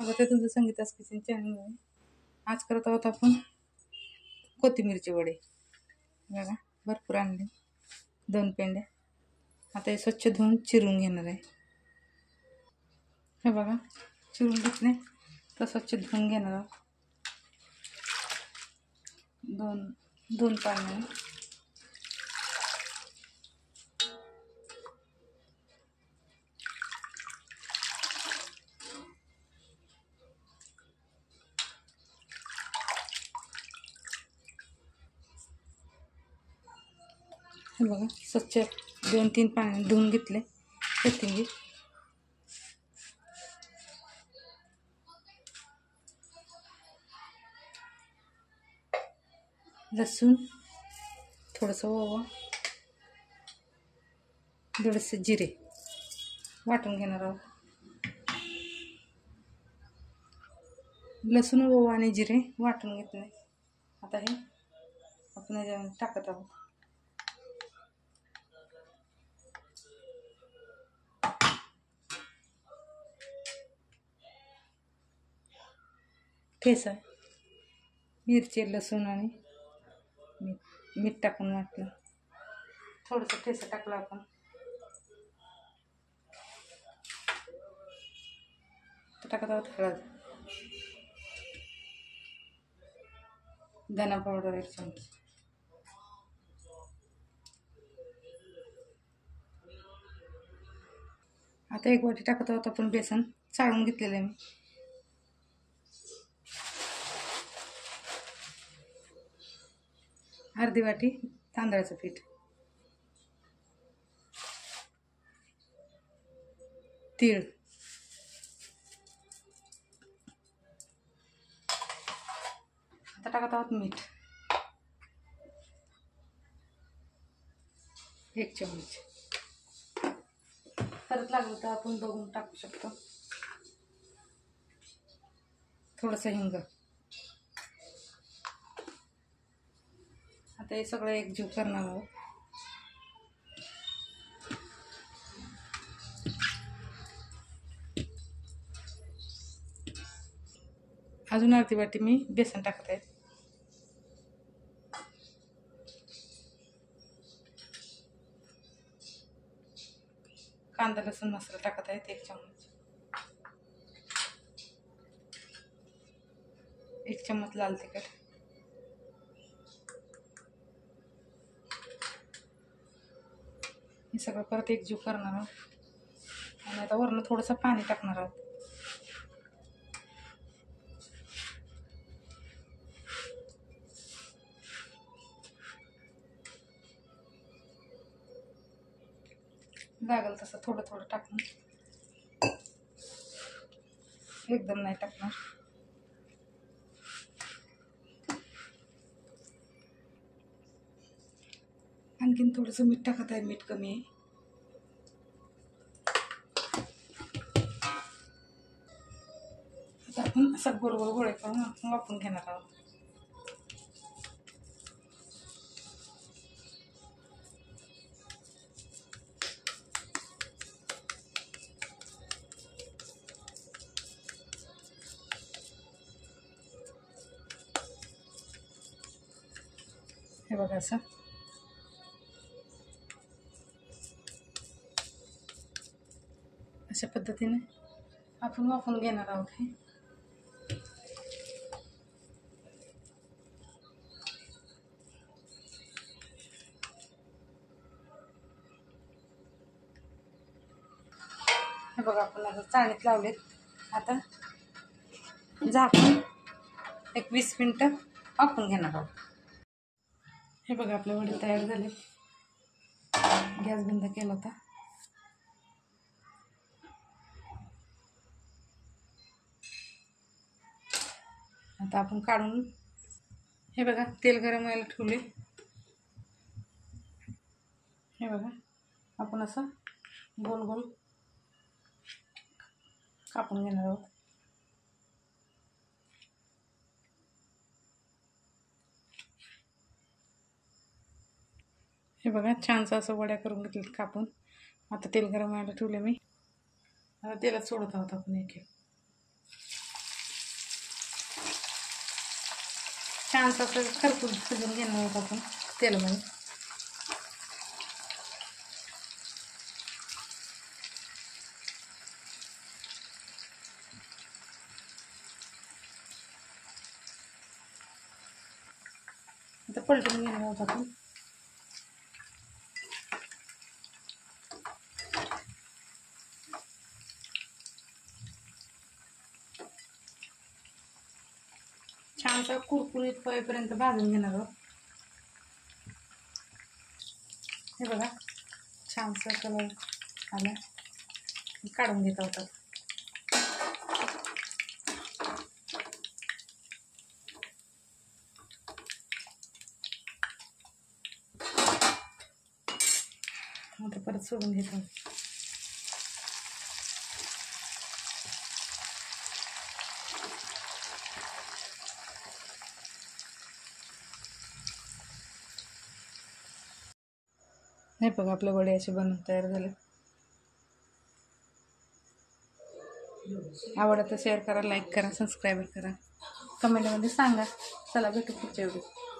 बघा ते तुमचं संगीता's किचन चॅनल आहे. आज करत आहोत आपण कोथिंबीरचे वडे. बघा भरपूर आणले, 2 पेंड्या. आता हे स्वच्छ धुवून चिरून घेणार आहे. हे बघा चिरून घेतले तर स्वच्छ धुवून घेणार आहोत. दोन पाण्याने. हे बघा स्वच्छ 2-3 पाण्याने धुवून घेतले कोथिंबीर. लसूण, थोडंसं ओवा, थोडेसे जिरे वाटून घेणार आहोत. लसूण, ओवा आणि जिरे वाटून घेतले. आता हे आपण याच्यामध्ये टाकत आहोत. ठेचा, मिरची, लसूण आणि मीठ टाकून वाटलं. थोडंसं ठेचा टाकला आपण. टाकत आहोत हळद, धना पावडर 1 चमचा. आता 1 वाटी टाकत आहोत आपण बेसन चाळून घेतलेलं आहे मी. अर्धी वाटी तांदळाचं पीठ, तीळ, आता टाकत आहोत मीठ 1 चमच. परत लागलं तर आपण बघून टाकू शकतो. थोडंसं हिंग. आता हे सगळं एकजीव करणार आहोत. अजून अर्धी वाटी मी बेसन टाकत आहे. कांदा लसूण मसाला टाकत आहेत 1 चमच. 1 चमच लाल तिखट. हे सगळं परत एकजीव करणार आहोत. आणि आता वरून थोडंसं पाणी टाकणार आहोत. लागेल तसं थोडं थोडं टाकून, एकदम नाही टाकणार. आणखीन थोडंसं मीठ टाकत आहे, मीठ कमी आहे. आता आपण असं गोल गोल गोळे करून वापरून घेणार आहोत. हे बघा असं अशा पद्धतीने आपण वाफवून घेणार आहोत. हे बघा आपण आता चाळणीत लावलेत. आता झाकून 20 मिनिटं वाफवून घेणार आहोत. हे बघा आपले वडे तयार झाले. गॅस बंद केला होता. आता आपण काढून, हे बघा तेल गरम व्हायला ठेवले. हे बघा आपण असं गोल गोल कापून घेणार आहोत. हे बघा छानसं असं वड्या करून घेतलेत कापून. आता तेल गरम व्हायला ठेवले मी. आता तेलात सोडत आहोत आपण एक एक. छानसं असं खरपूस भाजून घेणार आहोत आपण तेलामध्ये. आता पलटून घेणार आहोत आपण. छानसा कुरकुरीत होईपर्यंत भाजून घेणार आहोत. हे बघा छानसा कलर आला, काढून घेत आहोत. आता परत सोडून घेत आहोत. हे बघा आपले वडे असे बनवून तयार झाले. आवडतं शेअर करा, लाईक करा, सबस्क्राईब करा, कमेंटमध्ये सांगा. चला भेटू पुढच्या व्हिडिओ.